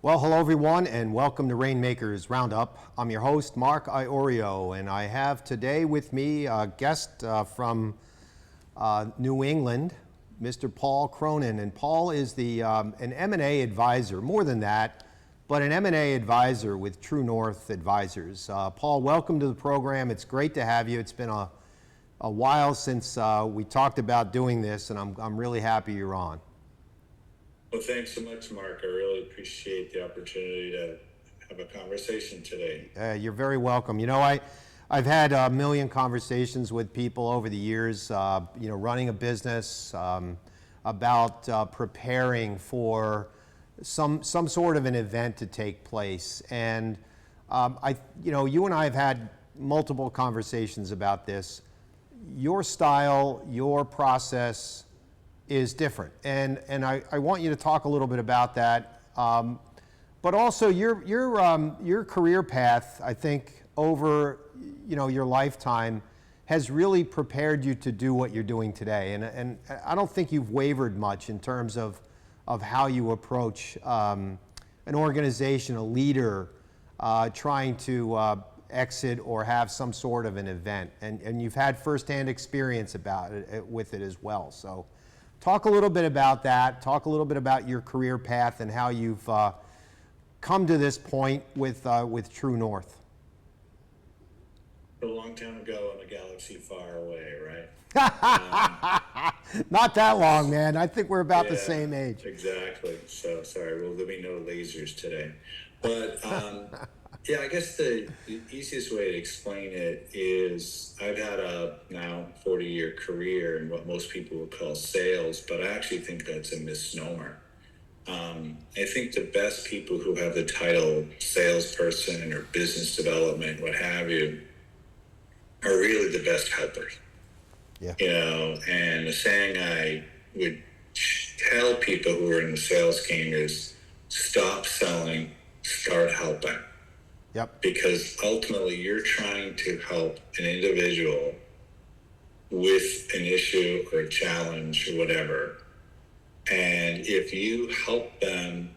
Well, hello everyone, and welcome to Rainmakers Roundup. I'm your host, Mark Iorio, and I have today with me a guest from New England, Mr. Paul Cronin. And Paul is an M&A advisor, more than that, but an M&A advisor with True North Advisors. Paul, welcome to the program. It's great to have you. It's been a while since we talked about doing this, and I'm really happy you're on. Well, thanks so much, Mark. I really appreciate the opportunity to have a conversation today. You're very welcome. You know, I've had a million conversations with people over the years, running a business, about preparing for some sort of an event to take place. And you and I have had multiple conversations about this. Your style, your process is different, and I want you to talk a little bit about that, but also your career path, I think, over your lifetime has really prepared you to do what you're doing today, and I don't think you've wavered much in terms of how you approach an organization, a leader trying to exit or have some sort of an event, and you've had firsthand experience with it as well. So talk a little bit about that. Talk a little bit about your career path and how you've come to this point with True North. A long time ago in a galaxy far away, right? Not that long, man. I think we're about the same age. Exactly. So sorry, we'll be no lasers today. But I guess the easiest way to explain it is I've had a now 40-year career in what most people would call sales, but I actually think that's a misnomer. I think the best people who have the title salesperson or business development, what have you, are really the best helpers. Yeah. And the saying I would tell people who are in the sales game is stop selling, start helping. Yep. Because ultimately you're trying to help an individual with an issue or a challenge or whatever. And if you help them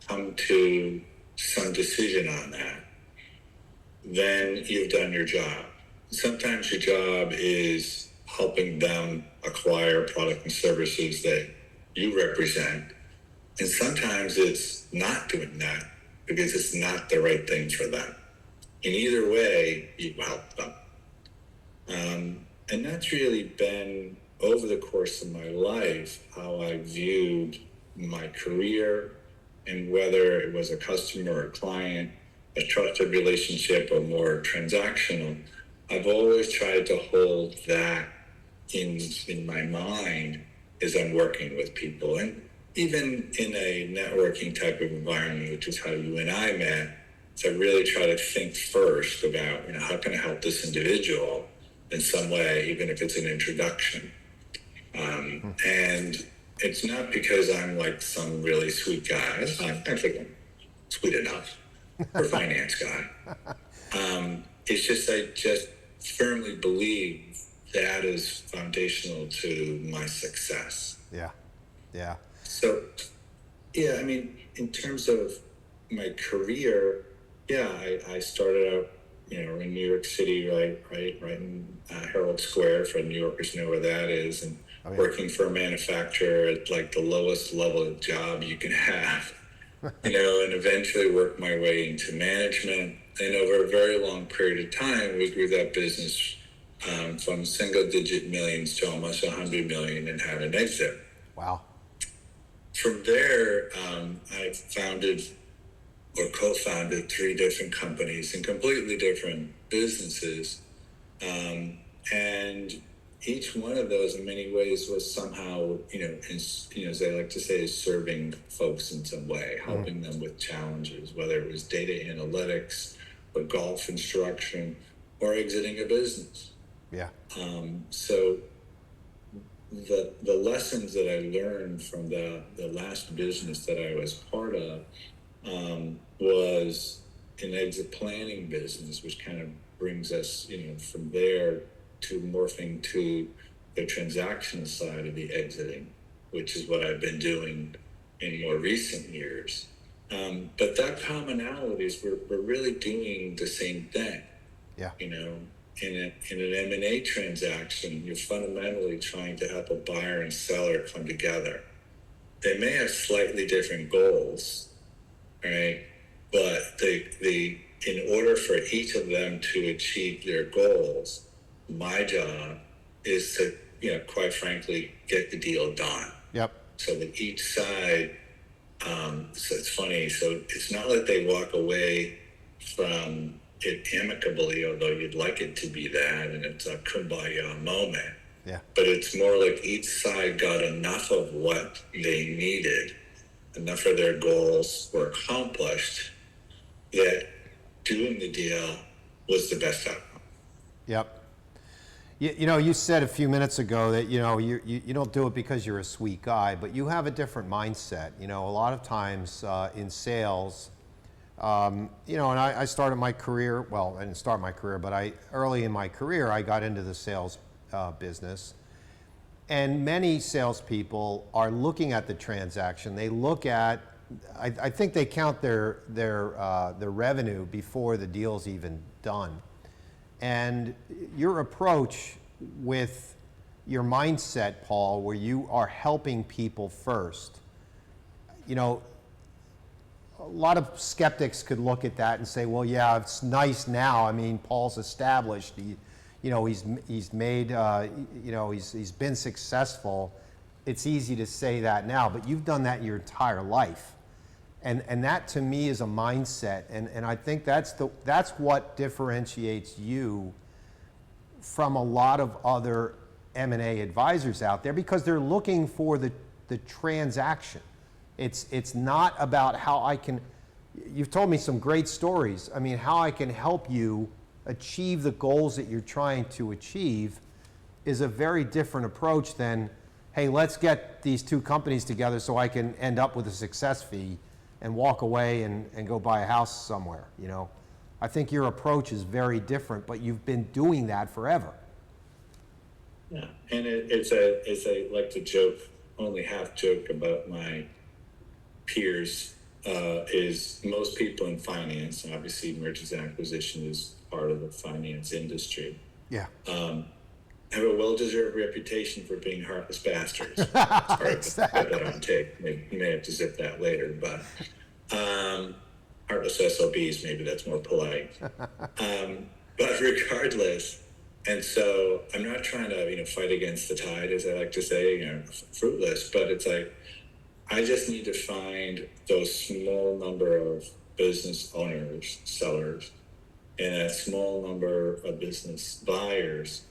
come to some decision on that, then you've done your job. Sometimes your job is helping them acquire product and services that you represent. And sometimes it's not doing that because it's not the right thing for them. In either way, you help them. And that's really been, over the course of my life, how I viewed my career, and whether it was a customer or a client, a trusted relationship or more transactional, I've always tried to hold that in my mind as I'm working with people. And even in a networking type of environment, which is how you and I met, so I really try to think first about, how can I help this individual in some way, even if it's an introduction. And it's not because I'm like some really sweet guy. I think I'm sweet enough for a finance guy. It's just I just firmly believe that is foundational to my success. Yeah. So, in terms of my career, I started out, in New York City, right in Herald Square, for New Yorkers know where that is, and working for a manufacturer at like the lowest level of job you can have, and eventually worked my way into management. And over a very long period of time, we grew that business from single-digit millions to almost 100 million and had an exit. Wow. From there, I founded or co-founded 3 different companies in completely different businesses. And each one of those in many ways was somehow, as I like to say, is serving folks in some way, helping them with challenges, whether it was data analytics or golf instruction or exiting a business. Yeah. So the lessons that I learned from the last business that I was part of was an exit planning business, which kind of brings us, from there to morphing to the transactional side of the exiting, which is what I've been doing in more recent years. But that commonality is we're really doing the same thing. Yeah. You know, in an M&A transaction, you're fundamentally trying to help a buyer and seller come together. They may have slightly different goals, right? But in order for each of them to achieve their goals, my job is to, quite frankly, get the deal done. Yep. So that each side, so it's funny. So it's not like they walk away from it amicably, although you'd like it to be that, and it's a kumbaya moment. Yeah. But it's more like each side got enough of what they needed, enough of their goals were accomplished, that doing the deal was the best outcome. Yep. You said a few minutes ago that, you don't do it because you're a sweet guy, but you have a different mindset. A lot of times in sales, and I started my career, well, I didn't start my career, but early in my career, I got into the sales business. And many salespeople are looking at the transaction. They look at, I think they count their revenue before the deal's even done. And your approach with your mindset, Paul, where you are helping people first, a lot of skeptics could look at that and say, well, yeah, it's nice now. I mean, Paul's established. He's made. He's been successful. It's easy to say that now, but you've done that your entire life, and that to me is a mindset, and I think that's what differentiates you from a lot of other M&A advisors out there, because they're looking for the transaction. It's not about how I can. You've told me some great stories. I mean, how I can help you achieve the goals that you're trying to achieve is a very different approach than, hey, let's get these two companies together so I can end up with a success fee and walk away and go buy a house somewhere. I think your approach is very different, but you've been doing that forever. Yeah, and it's a like to joke, only half joke about my peers, is most people in finance, obviously mergers and acquisition is part of the finance industry, Yeah. have a well-deserved reputation for being heartless bastards. Sorry, Exactly. put that on tape. You may have to zip that later, but heartless SOBs, maybe that's more polite. But regardless, and so I'm not trying to, fight against the tide, as I like to say, fruitless, but it's like, I just need to find those small number of business owners, sellers, and a small number of business buyers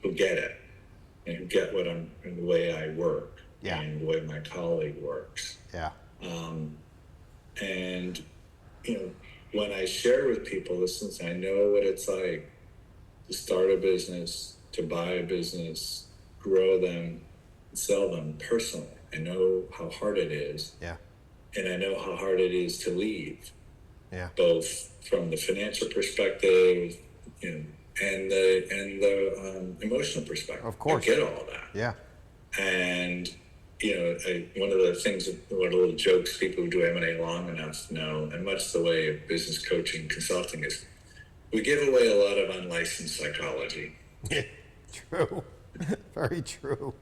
who get it and who get the way I work, Yeah. and the way my colleague works. Yeah. And, when I share with people, listen, I know what it's like to start a business, to buy a business, grow them, sell them personally. I know how hard it is. Yeah. And I know how hard it is to leave. Yeah. Both from the financial perspective, and the emotional perspective. Of course. I get all that. Yeah. And one of the things, one of the little jokes people who do M&A long enough know, and much the way of business coaching, consulting, is we give away a lot of unlicensed psychology. True. Very true.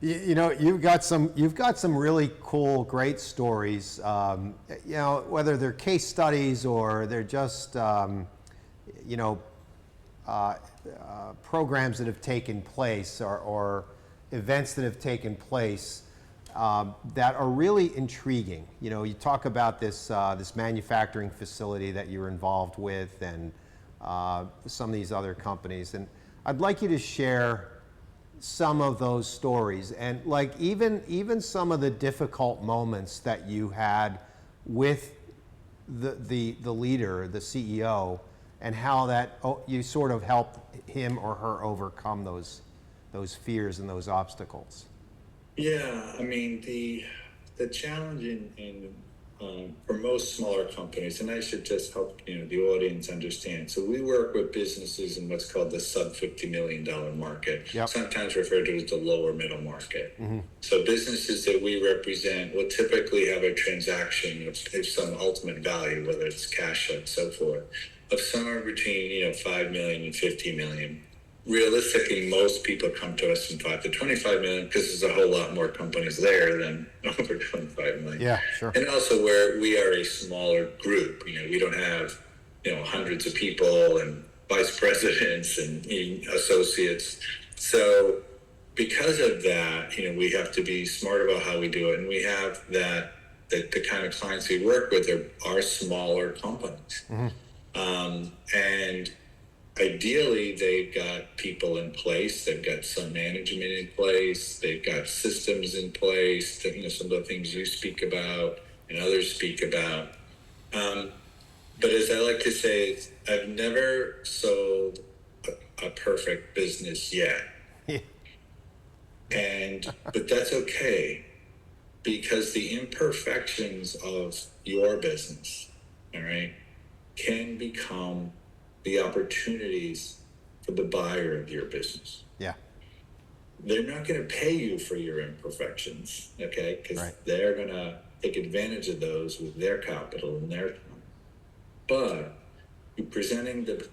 You've got some really cool, great stories. Whether they're case studies or they're just programs that have taken place or events that have taken place that are really intriguing. You talk about this manufacturing facility that you're involved with, and some of these other companies, and I'd like you to share some of those stories, and like even some of the difficult moments that you had with the leader, the CEO, and how that you sort of helped him or her overcome those fears and those obstacles. Yeah, I mean the challenge in for most smaller companies, and I should just help the audience understand. So we work with businesses in what's called the sub $50 million market, Yep. sometimes referred to as the lower middle market. So businesses that we represent will typically have a transaction of some ultimate value, whether it's cash and so forth, of somewhere between 5 million and 50 million. Realistically, most people come to us from 5 to 25 million because there's a whole lot more companies there than over 25 million. Yeah, sure. And also where we are a smaller group, we don't have, hundreds of people and vice presidents and associates. So because of that, we have to be smart about how we do it. And we have that the kind of clients we work with are smaller companies. And ideally, they've got people in place. They've got some management in place. They've got systems in place. Some of the things you speak about and others speak about. But as I like to say, I've never sold a perfect business yet. But that's okay, because the imperfections of your business, all right, can become the opportunities for the buyer of your business. Yeah. They're not going to pay you for your imperfections, okay? Because they're going to take advantage of those with their capital and their time. But you're presenting the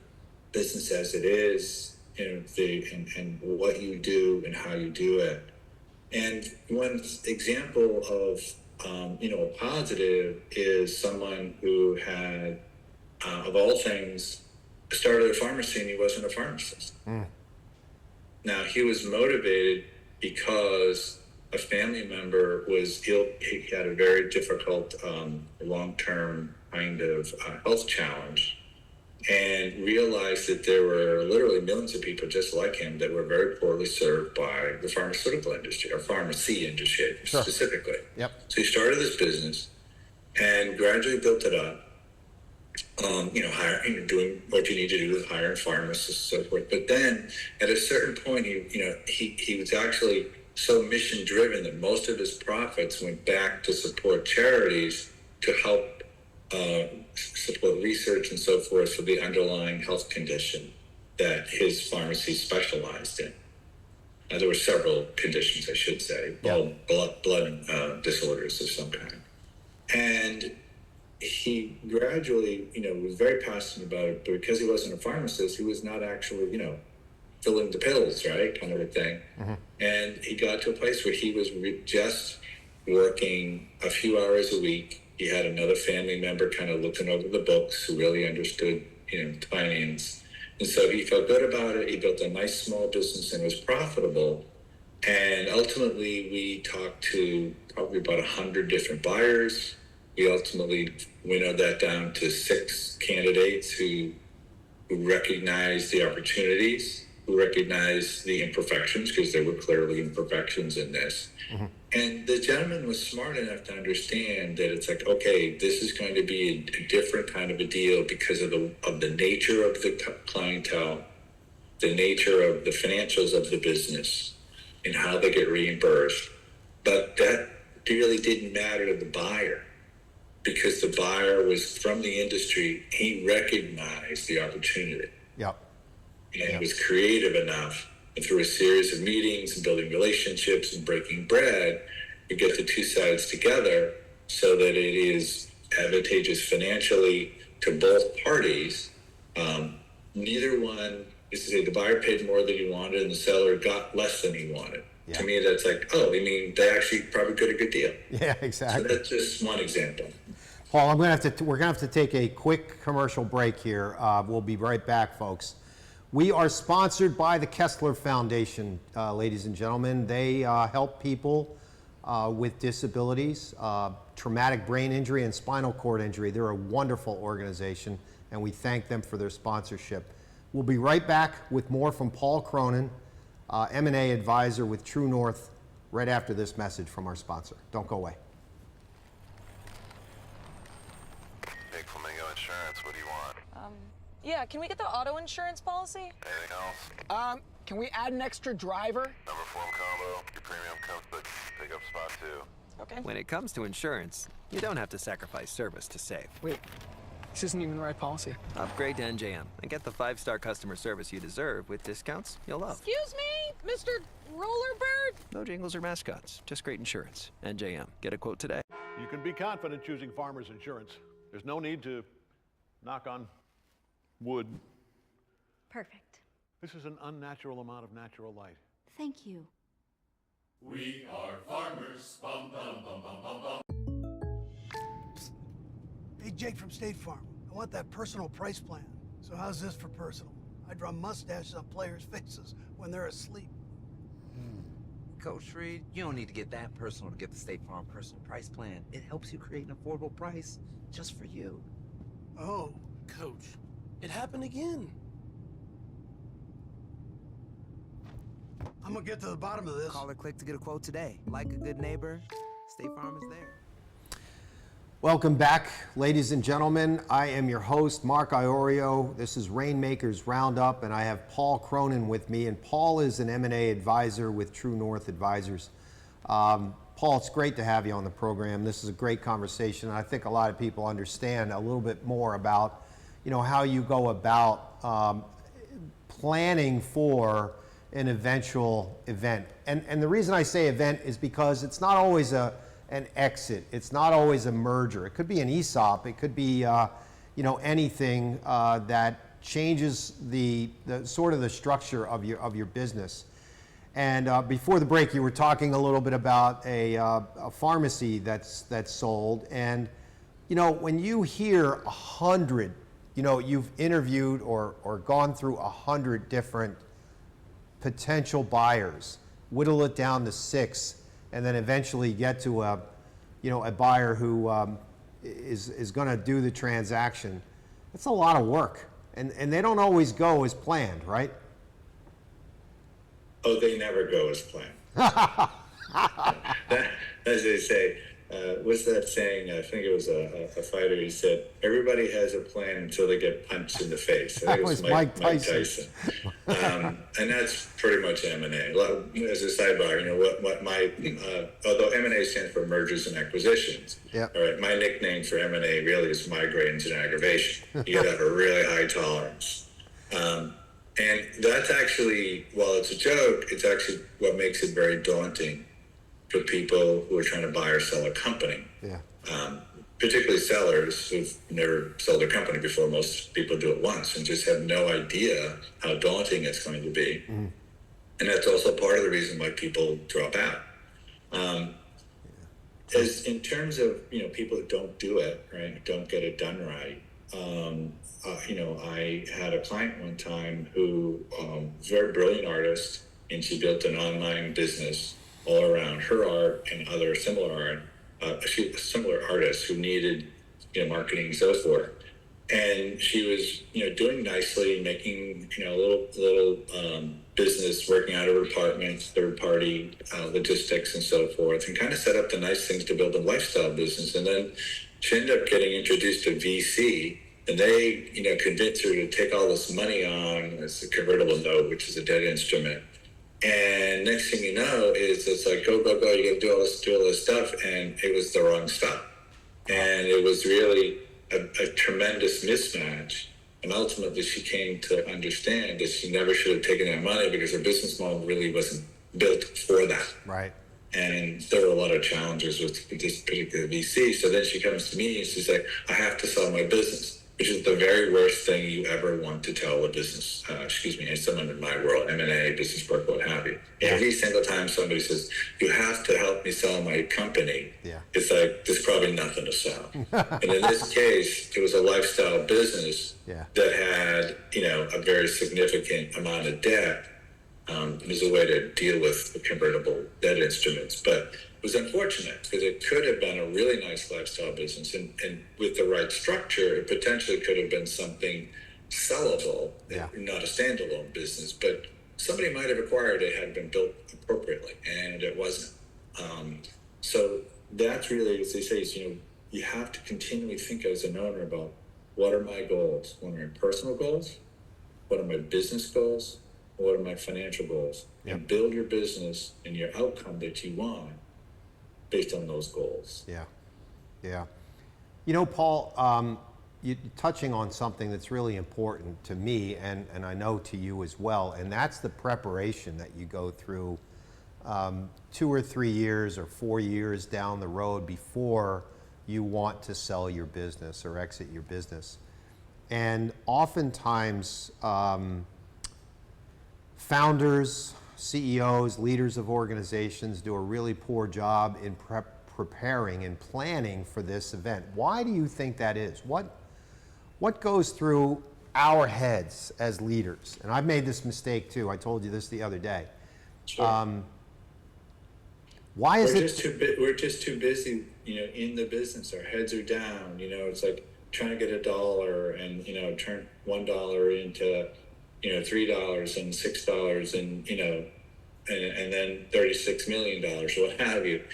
business as it is, and what you do and how you do it. And one example of a positive is someone who had, of all things, started a pharmacy and he wasn't a pharmacist. Now, he was motivated because a family member was ill. He had a very difficult long-term kind of health challenge, and realized that there were literally millions of people just like him that were very poorly served by the pharmaceutical industry, or pharmacy industry specifically. Yep. So he started this business and gradually built it up. Doing what you need to do with hiring pharmacists and so forth. But then at a certain point, he was actually so mission driven that most of his profits went back to support charities to help support research and so forth for the underlying health condition that his pharmacy specialized in. There were several conditions, I should say, blood disorders of some kind. And he gradually, was very passionate about it, but because he wasn't a pharmacist, he was not actually, filling the pills, right, kind of a thing. And he got to a place where he was just working a few hours a week. He had another family member kind of looking over the books who really understood, finance. And so he felt good about it. He built a nice small business and was profitable. And ultimately, we talked to probably about 100 different buyers. We ultimately winnowed that down to 6 candidates who recognized the opportunities, who recognized the imperfections, because there were clearly imperfections in this. And the gentleman was smart enough to understand that it's like, okay, this is going to be a different kind of a deal because of the nature of the clientele, the nature of the financials of the business, and how they get reimbursed. But that really didn't matter to the buyer, because the buyer was from the industry. He recognized the opportunity. And was creative enough, and through a series of meetings and building relationships and breaking bread, we get the two sides together so that it is advantageous financially to both parties. Neither one is to say the buyer paid more than he wanted and the seller got less than he wanted. To me, that's like, they actually probably got a good deal. Yeah, exactly. So that's just one example. Paul, we're gonna have to take a quick commercial break here. We'll be right back, folks. We are sponsored by the Kessler Foundation, ladies and gentlemen. They help people with disabilities, traumatic brain injury and spinal cord injury. They're a wonderful organization, and we thank them for their sponsorship. We'll be right back with more from Paul Cronin, M&A advisor with True North, right after this message from our sponsor. Don't go away. Big Flamingo Insurance, what do you want? Yeah, can we get the auto insurance policy? Anything else? Can we add an extra driver? Number 4 combo, your premium comes with pickup spot 2. Okay. When it comes to insurance, you don't have to sacrifice service to save. Wait, this isn't even the right policy. Upgrade to NJM and get the 5-star customer service you deserve with discounts you'll love. Excuse me, Mr. Rollerbird? No jingles or mascots, just great insurance. NJM. Get a quote today. You can be confident choosing Farmers Insurance. There's no need to knock on wood. Perfect. This is an unnatural amount of natural light. Thank you. We are farmers. Bum, bum, bum, bum, bum, bum. Hey, Jake from State Farm. I want that personal price plan. So how's this for personal? I draw mustaches on players' faces when they're asleep. Coach Reed, you don't need to get that personal to get the State Farm personal price plan. It helps you create an affordable price just for you. Oh. Coach, it happened again. I'm gonna get to the bottom of this. Call or click to get a quote today. Like a good neighbor, State Farm is there. Welcome back, ladies and gentlemen. I am your host, Mark Iorio. This is Rainmakers Roundup, and I have Paul Cronin with me. And Paul is an M&A advisor with True North Advisors. Paul, it's great to have you on the program. This is a great conversation. I think a lot of people understand a little bit more about, how you go about planning for an eventual event. And the reason I say event is because it's not always an exit. It's not always a merger. It could be an ESOP. It could be, anything that changes the sort of the structure of your business. And before the break, you were talking a little bit about a pharmacy that's sold. And when you hear 100, you've interviewed or gone through 100 different potential buyers, whittle it down to 6, and then eventually get to a buyer who is going to do the transaction. That's a lot of work, and they don't always go as planned, right? Oh, they never go as planned. As they say, what's that saying? I think it was a fighter. He said, "Everybody has a plan until they get punched in the face." I think That was Mike Tyson. And that's pretty much M&A. As a sidebar, what my although M&A stands for mergers and acquisitions. Yep. All right, my nickname for M&A really is migraines and aggravation. You got to have a really high tolerance. And that's actually, while it's a joke, it's actually what makes it very daunting for people who are trying to buy or sell a company. Yeah. Particularly sellers who've never sold a company before. Most people do it once and just have no idea how daunting it's going to be. Mm. And that's also part of the reason why people drop out. As in terms of, people that don't do it, right, don't get it done right. I had a client one time who was a very brilliant artist, and she built an online business all around her art and other similar art. She was a similar artist who needed, marketing and so forth. And she was, doing nicely, making, a little business, working out of her apartment, third-party logistics and so forth, and kind of set up the nice things to build a lifestyle business. And then she ended up getting introduced to VC, and they, convinced her to take all this money on as a convertible note, which is a debt instrument. And next thing you know is it's like, go, you got to do all this stuff. And it was the wrong stuff. And it was really a tremendous mismatch. And ultimately she came to understand that she never should have taken that money because her business model really wasn't built for that. Right. And there were a lot of challenges with this particular VC. So then she comes to me and she's like, I have to sell my business, which is the very worst thing you ever want to tell a business, and someone in my world, M&A, business work, what have you. Yeah. Every single time somebody says, you have to help me sell my company, it's like, there's probably nothing to sell. And in this case, it was a lifestyle business that had, a very significant amount of debt. It was a way to deal with the convertible debt instruments. But it was unfortunate because it could have been a really nice lifestyle business. And with the right structure, it potentially could have been something sellable, not a standalone business. But somebody might have acquired it had it been built appropriately, and it wasn't. So that's really, as they say, is, you have to continually think as an owner about what are my goals? What are my personal goals? What are my business goals? What are my financial goals? And build your business and your outcome that you want based on those goals. Yeah, yeah. You know, Paul, you're touching on something that's really important to me, and I know to you as well, and that's the preparation that you go through 2 or 3 years or 4 years down the road before you want to sell your business or exit your business. And oftentimes, founders, CEOs, leaders of organizations do a really poor job in preparing and planning for this event. Why do you think that is? What goes through our heads as leaders? And I've made this mistake too. I told you this the other day. Sure. Why is We're just too busy, in the business. Our heads are down. It's like trying to get $1 and turn $1 into $3 and $6 and then $36 million, what have you.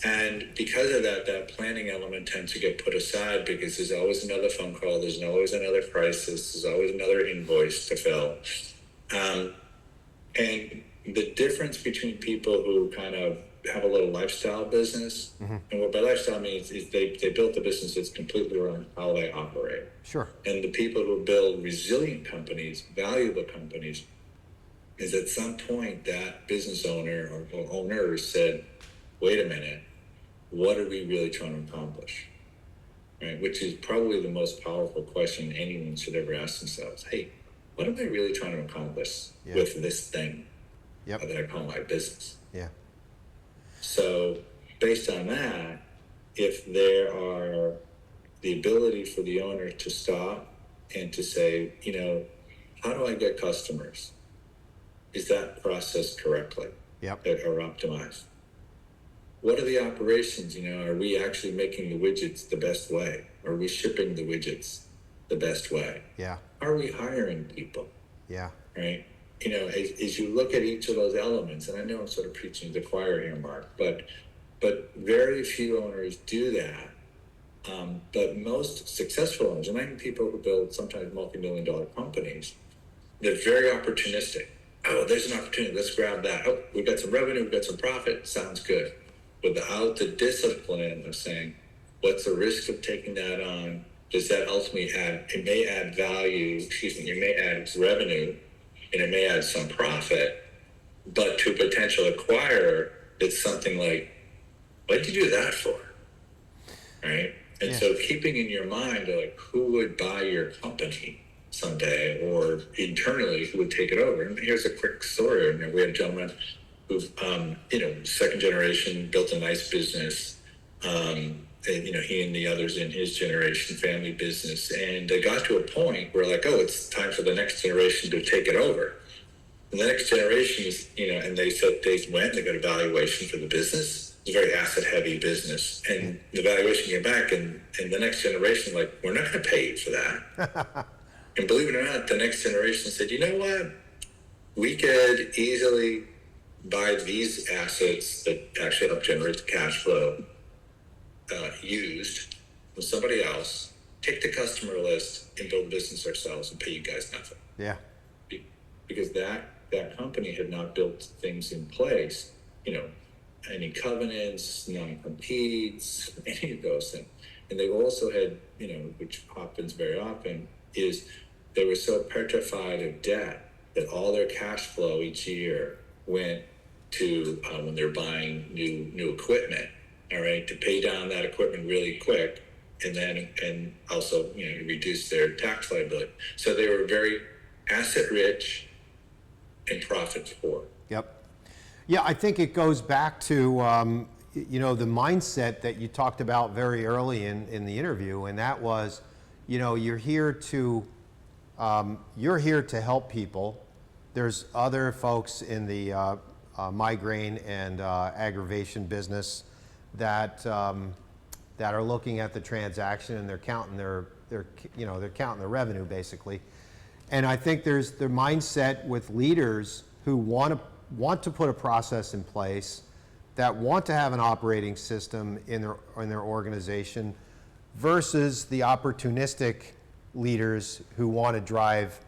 And because of that, that planning element tends to get put aside because there's always another phone call, there's always another crisis, there's always another invoice to fill. And the difference between people who kind of have a little lifestyle business, and what by lifestyle means is they built a business that's completely around how they operate. Sure. And the people who build resilient companies, valuable companies, is at some point that business owner or owners said, wait a minute, what are we really trying to accomplish? Right? Which is probably the most powerful question anyone should ever ask themselves. Hey, what am I really trying to accomplish with this thing that I call my business? Yeah. So based on that, if there are the ability for the owner to stop and to say, how do I get customers? Is that processed correctly? Yep. Or optimized? What are the operations? Are we actually making the widgets the best way? Are we shipping the widgets the best way? Yeah. Are we hiring people? Yeah. Right? As you look at each of those elements, and I know I'm sort of preaching to the choir here, Mark, but very few owners do that. But most successful owners, and even people who build sometimes multi-million-dollar companies, they're very opportunistic. Oh, there's an opportunity. Let's grab that. Oh, we've got some revenue. We've got some profit. Sounds good. Without the discipline of saying, what's the risk of taking that on? Does that ultimately it may add value, it may add revenue, and it may add some profit, but to a potential acquirer, it's something like, what'd you do that for? Right? And so keeping in your mind, like, who would buy your company someday, or internally who would take it over? And here's a quick story. We had a gentleman who, second generation, built a nice business. He and the others in his generation, family business, and they got to a point where it's time for the next generation to take it over. And the next generation is, and they said they got a valuation for the business. It's a very asset heavy business. And the valuation came back, and the next generation, we're not going to pay you for that. And believe it or not, the next generation said, you know what? We could easily buy these assets that actually help generate the cash flow used with somebody else, take the customer list, and build a business ourselves and pay you guys nothing. Yeah. Because that company had not built things in place, any covenants, non-competes, any of those things. And they also had, which happens very often, is they were so petrified of debt that all their cash flow each year went to when they're buying new equipment, all right, to pay down that equipment really quick, and also reduce their tax liability. So they were very asset rich and profit poor. Yep. Yeah, I think it goes back to the mindset that you talked about very early in the interview, and that was, you're here to help people. There's other folks in the migraine and aggravation business that are looking at the transaction, and they're counting their revenue basically. And I think there's the mindset with leaders who want to put a process in place, that want to have an operating system in their organization, versus the opportunistic leaders who want to drive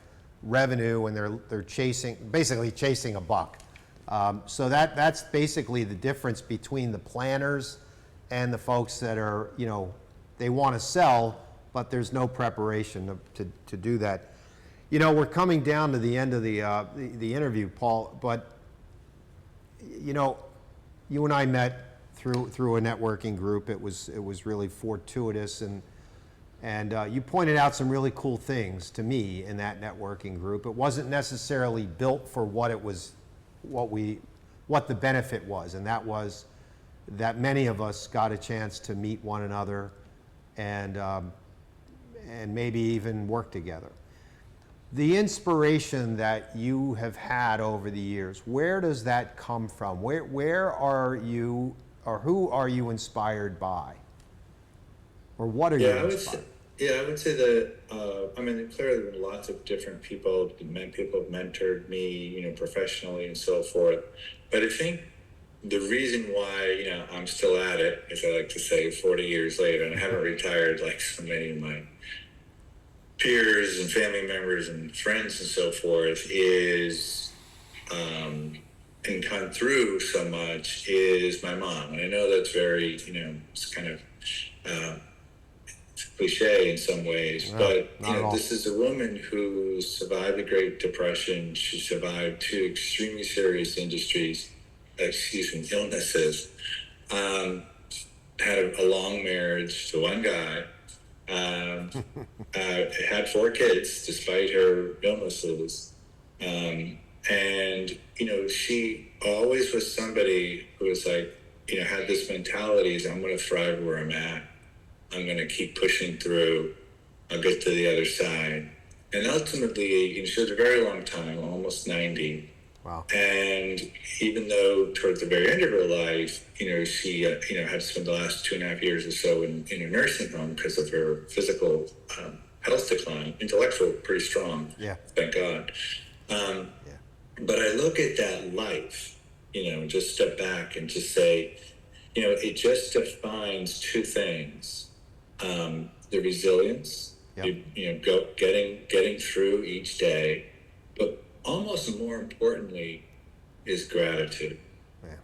revenue, and they're chasing a buck. So that's basically the difference between the planners and the folks that are, you know, they want to sell, but there's no preparation to do that. You know, we're coming down to the end of the interview, Paul, but, you know, you and I met through a networking group. It was really fortuitous, and you pointed out some really cool things to me in that networking group. It wasn't necessarily built for what it was, what the benefit was, and that was that many of us got a chance to meet one another and maybe even work together. The inspiration that you have had over the years, where does that come from? Where are you, or who are you inspired by? Or what are you inspired? I would say that, I mean, clearly there have been lots of different people, people have mentored me, you know, professionally and so forth. But I think the reason why, you know, I'm still at it, as I like to say, 40 years later, and I haven't retired like so many of my peers and family members and friends and so forth, is, and come through so much, is my mom. And I know that's very, you know, it's kind of cliche in some ways, but you know, this is a woman who survived the Great Depression. She survived two extremely serious illnesses. Had a long marriage to one guy. Had 4 kids despite her illnesses. And you know, she always was somebody who was like, you know, had this mentality: is I'm going to thrive where I'm at. I'm going to keep pushing through. I'll get to the other side. And ultimately, you know, she lived a very long time, almost 90. Wow. And even though towards the very end of her life, you know, she, you know, had to spend the last 2.5 years or so in a nursing home because of her physical health decline, intellectual, pretty strong. Yeah. Thank God. But I look at that life, you know, just step back and just say, you know, it just defines 2 things. The resilience, you know, getting through each day, but almost more importantly is gratitude. Yeah.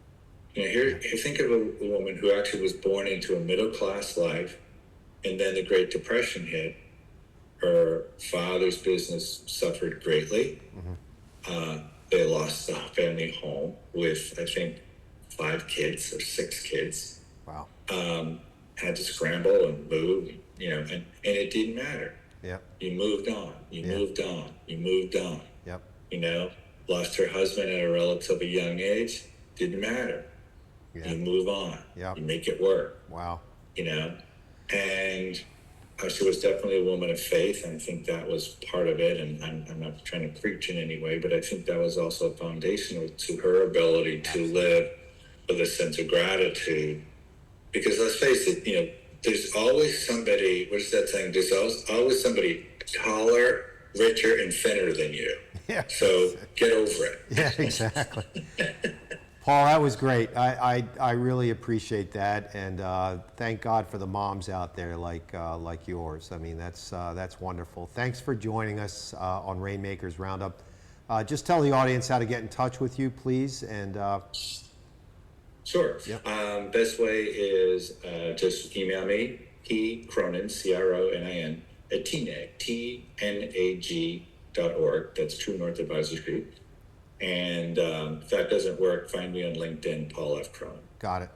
You know, here think of a woman who actually was born into a middle-class life, and then the Great Depression hit. Her father's business suffered greatly. They lost the family home with, I think, 5 kids or 6 kids. Wow. Had to scramble and move, you know, and it didn't matter. Yep. You moved on. You moved on. You moved on. Yep. You know, lost her husband at a relatively young age. Didn't matter. Yeah. You move on. Yep. You make it work. Wow. You know, and she was definitely a woman of faith, and I think that was part of it. And I'm not trying to preach in any way, but I think that was also foundational to her ability to live with a sense of gratitude. Because let's face it, you know, there's always somebody, what is that saying? There's always somebody taller, richer, and thinner than you. Yeah. So get over it. Yeah, exactly. Paul, that was great. I really appreciate that, and thank God for the moms out there like yours. I mean, that's wonderful. Thanks for joining us on Rainmakers Roundup. Just tell the audience how to get in touch with you, please, and. Sure. Yep. Best way is just email me, P. Cronin, CRONIN, at TNAG, TNAG.org. That's True North Advisory Group. And if that doesn't work, find me on LinkedIn, Paul F. Cronin. Got it.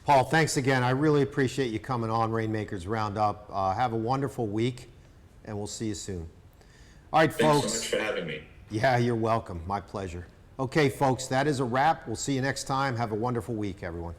Paul, thanks again. I really appreciate you coming on Rainmakers Roundup. Have a wonderful week, and we'll see you soon. All right, folks. Thanks so much for having me. Yeah, you're welcome. My pleasure. Okay, folks, that is a wrap. We'll see you next time. Have a wonderful week, everyone.